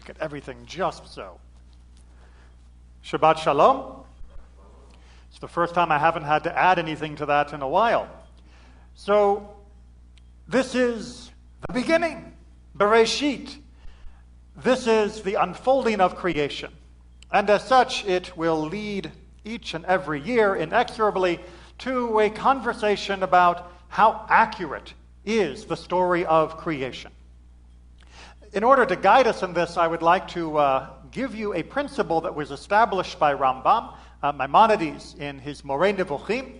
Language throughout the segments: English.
to get everything just so. Shabbat Shalom. It's the first time I haven't had to add anything to that in a while. So, this is the beginning. Bereishit. This is the unfolding of creation. And as such, it will lead each and every year inexorably to a conversation about how accurate is the story of creation. In order to guide us in this, I would like to give you a principle that was established by Rambam, Maimonides, in his Moreh Nevuchim,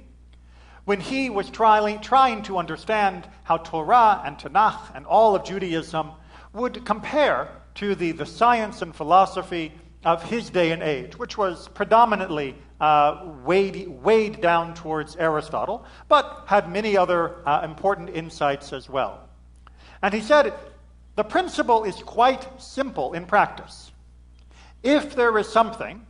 when he was trying to understand how Torah and Tanakh and all of Judaism would compare to the science and philosophy of his day and age, which was predominantly weighed down towards Aristotle, but had many other important insights as well. And he said, the principle is quite simple in practice. If there is something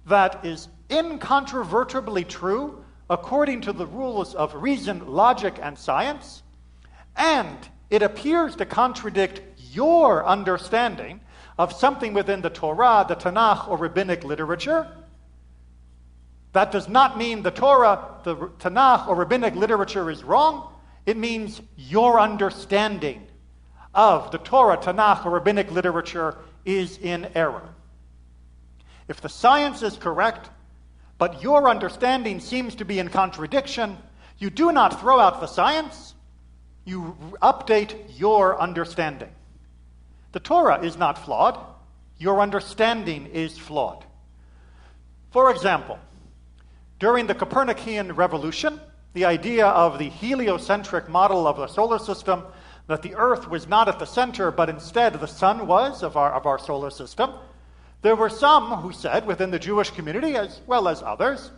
that is incontrovertibly true according to the rules of reason, logic, and science, and it appears to contradict your understanding of something within the Torah, the Tanakh, or rabbinic literature, that does not mean the Torah, the Tanakh, or rabbinic literature is wrong. It means your understanding of the Torah, Tanakh, or rabbinic literature is in error. If the science is correct, but your understanding seems to be in contradiction, you do not throw out the science, you update your understanding. The Torah is not flawed, your understanding is flawed. For example, during the Copernican revolution, the idea of the heliocentric model of the solar system, that the Earth was not at the center, but instead the sun was of our solar system, there were some who said, within the Jewish community as well as others,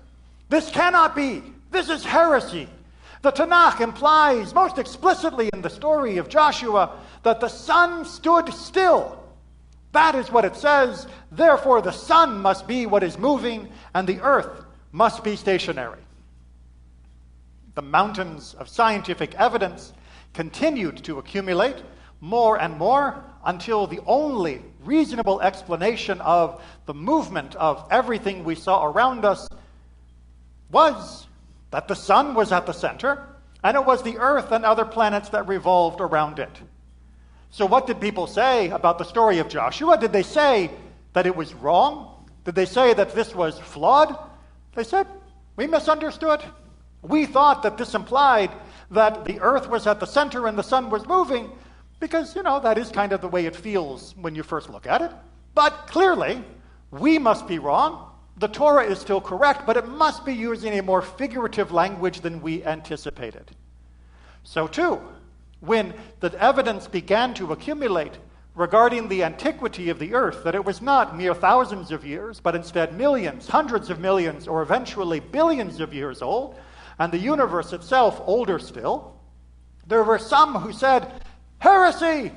this cannot be. This is heresy. The Tanakh implies most explicitly in the story of Joshua that the sun stood still. That is what it says. Therefore, the sun must be what is moving, and the earth must be stationary. The mountains of scientific evidence continued to accumulate more and more until the only reasonable explanation of the movement of everything we saw around us was that the sun was at the center, and it was the earth and other planets that revolved around it. So what did people say about the story of Joshua? Did they say that it was wrong? Did they say that this was flawed? They said, we misunderstood. We thought that this implied that the earth was at the center and the sun was moving, because, that is kind of the way it feels when you first look at it. But clearly, we must be wrong. The Torah is still correct, but it must be using a more figurative language than we anticipated. So too, when the evidence began to accumulate regarding the antiquity of the earth, that it was not mere thousands of years, but instead millions, hundreds of millions, or eventually billions of years old, and the universe itself older still, there were some who said, heresy!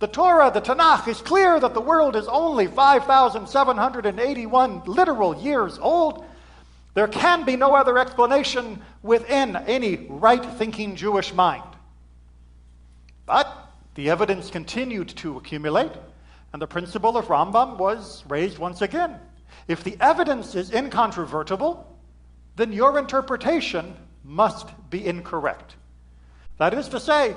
The Torah, the Tanakh, is clear that the world is only 5,781 literal years old. There can be no other explanation within any right-thinking Jewish mind. But the evidence continued to accumulate, and the principle of Rambam was raised once again. If the evidence is incontrovertible, then your interpretation must be incorrect. That is to say,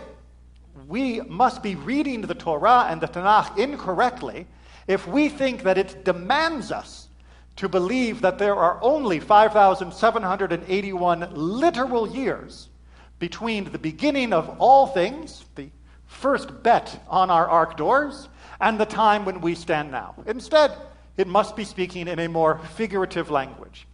we must be reading the Torah and the Tanakh incorrectly if we think that it demands us to believe that there are only 5,781 literal years between the beginning of all things, the first bet on our ark doors, and the time when we stand now. Instead, it must be speaking in a more figurative language.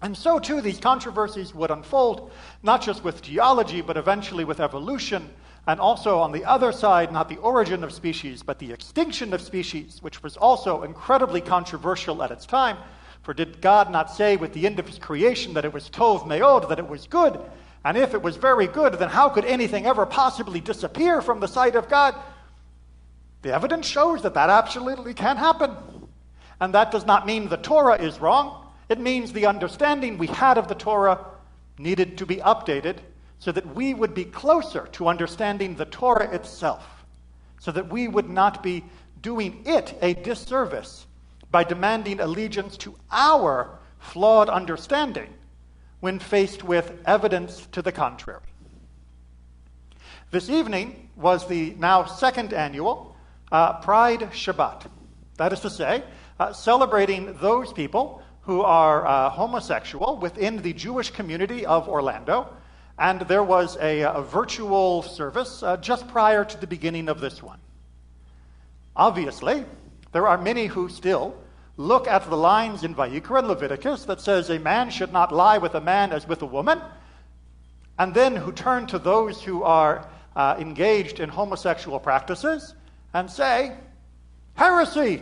And so too, these controversies would unfold, not just with geology, but eventually with evolution, and also on the other side, not the origin of species, but the extinction of species, which was also incredibly controversial at its time. For did God not say with the end of his creation that it was tov meod, that it was good? And if it was very good, then how could anything ever possibly disappear from the sight of God? The evidence shows that that absolutely can happen. And that does not mean the Torah is wrong. It means the understanding we had of the Torah needed to be updated so that we would be closer to understanding the Torah itself, so that we would not be doing it a disservice by demanding allegiance to our flawed understanding when faced with evidence to the contrary. This evening was the now second annual Pride Shabbat. That is to say, celebrating those people who are homosexual within the Jewish community of Orlando. And there was a virtual service just prior to the beginning of this one. Obviously, there are many who still look at the lines in Vayikra and Leviticus that says a man should not lie with a man as with a woman, and then who turn to those who are engaged in homosexual practices and say, heresy!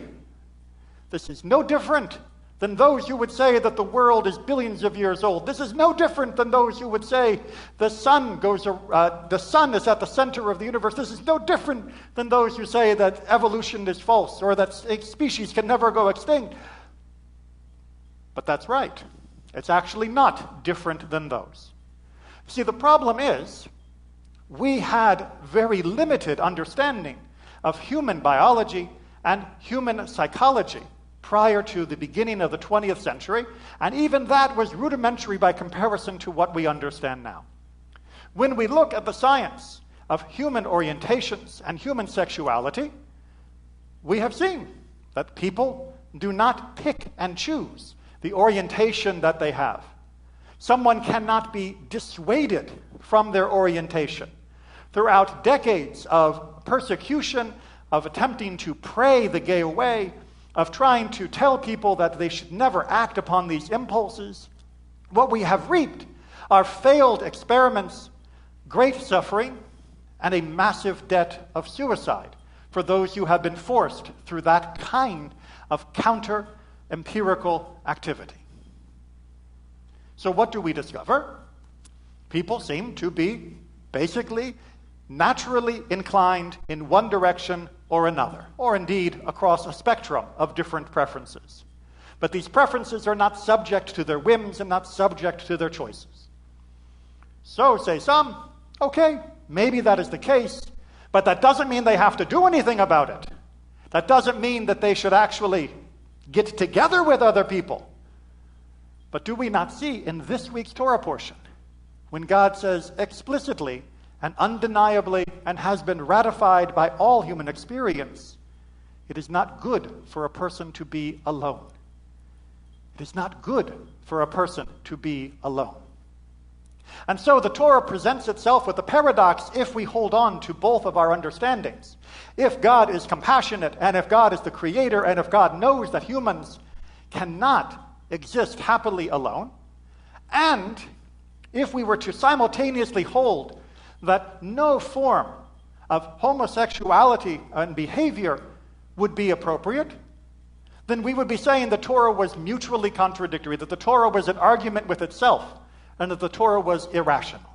This is no different than those who would say that the world is billions of years old. This is no different than those who would say the sun is at the center of the universe. This is no different than those who say that evolution is false or that species can never go extinct. But that's right. It's actually not different than those. See, the problem is we had very limited understanding of human biology and human psychology prior to the beginning of the 20th century, and even that was rudimentary by comparison to what we understand now. When we look at the science of human orientations and human sexuality, we have seen that people do not pick and choose the orientation that they have. Someone cannot be dissuaded from their orientation. Throughout decades of persecution, of attempting to pray the gay away, of trying to tell people that they should never act upon these impulses, what we have reaped are failed experiments, great suffering, and a massive debt of suicide for those who have been forced through that kind of counter-empirical activity. So what do we discover? People seem to be basically naturally inclined in one direction or another, or indeed across a spectrum of different preferences. But these preferences are not subject to their whims and not subject to their choices. So, say some, okay, maybe that is the case, but that doesn't mean they have to do anything about it. That doesn't mean that they should actually get together with other people. But do we not see in this week's Torah portion, when God says explicitly and undeniably, and has been ratified by all human experience, it is not good for a person to be alone. It is not good for a person to be alone. And so the Torah presents itself with a paradox if we hold on to both of our understandings. If God is compassionate, and if God is the creator, and if God knows that humans cannot exist happily alone, and if we were to simultaneously hold that no form of homosexuality and behavior would be appropriate, then we would be saying the Torah was mutually contradictory, that the Torah was an argument with itself, and that the Torah was irrational.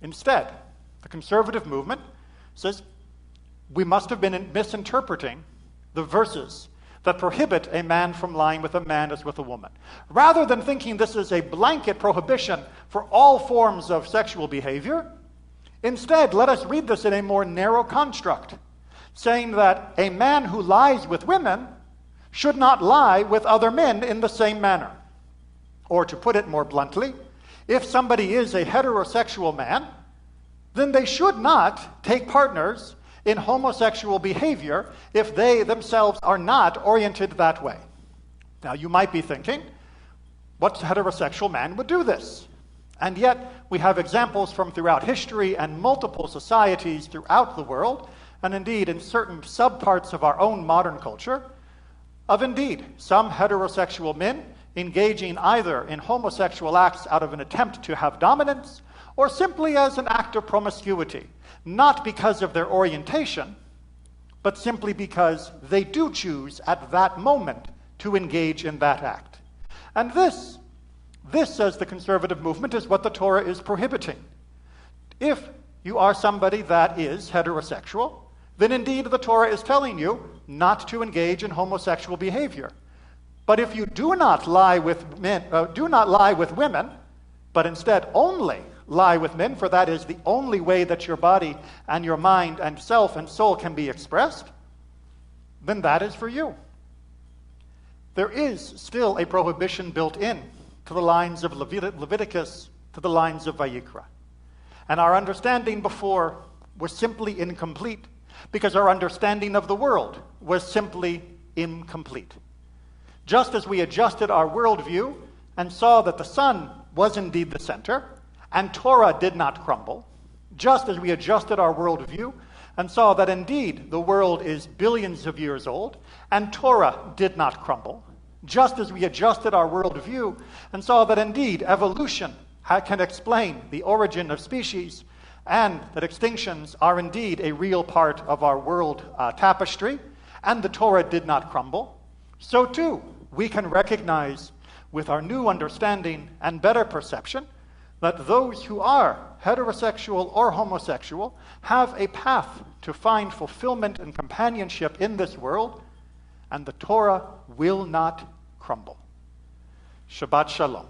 Instead, the conservative movement says we must have been misinterpreting the verses that prohibit a man from lying with a man as with a woman. Rather than thinking this is a blanket prohibition for all forms of sexual behavior, instead, let us read this in a more narrow construct, saying that a man who lies with women should not lie with other men in the same manner. Or to put it more bluntly, if somebody is a heterosexual man, then they should not take partners in homosexual behavior if they themselves are not oriented that way. Now, you might be thinking, what heterosexual man would do this? And yet, we have examples from throughout history and multiple societies throughout the world, and indeed in certain subparts of our own modern culture, of indeed some heterosexual men engaging either in homosexual acts out of an attempt to have dominance, or simply as an act of promiscuity, not because of their orientation, but simply because they do choose at that moment to engage in that act. And this, says the conservative movement, is what the Torah is prohibiting. If you are somebody that is heterosexual, then indeed the Torah is telling you not to engage in homosexual behavior. But if you do not lie with men, do not lie with women, but instead only lie with men, for that is the only way that your body and your mind and self and soul can be expressed, then that is for you. There is still a prohibition built in to the lines of Leviticus, to the lines of Vayikra. And our understanding before was simply incomplete because our understanding of the world was simply incomplete. Just as we adjusted our worldview and saw that the sun was indeed the center and Torah did not crumble, just as we adjusted our worldview and saw that indeed the world is billions of years old and Torah did not crumble, just as we adjusted our worldview and saw that indeed evolution can explain the origin of species and that extinctions are indeed a real part of our world tapestry, and the Torah did not crumble, so too we can recognize with our new understanding and better perception that those who are heterosexual or homosexual have a path to find fulfillment and companionship in this world, and the Torah will not crumble. Shabbat Shalom.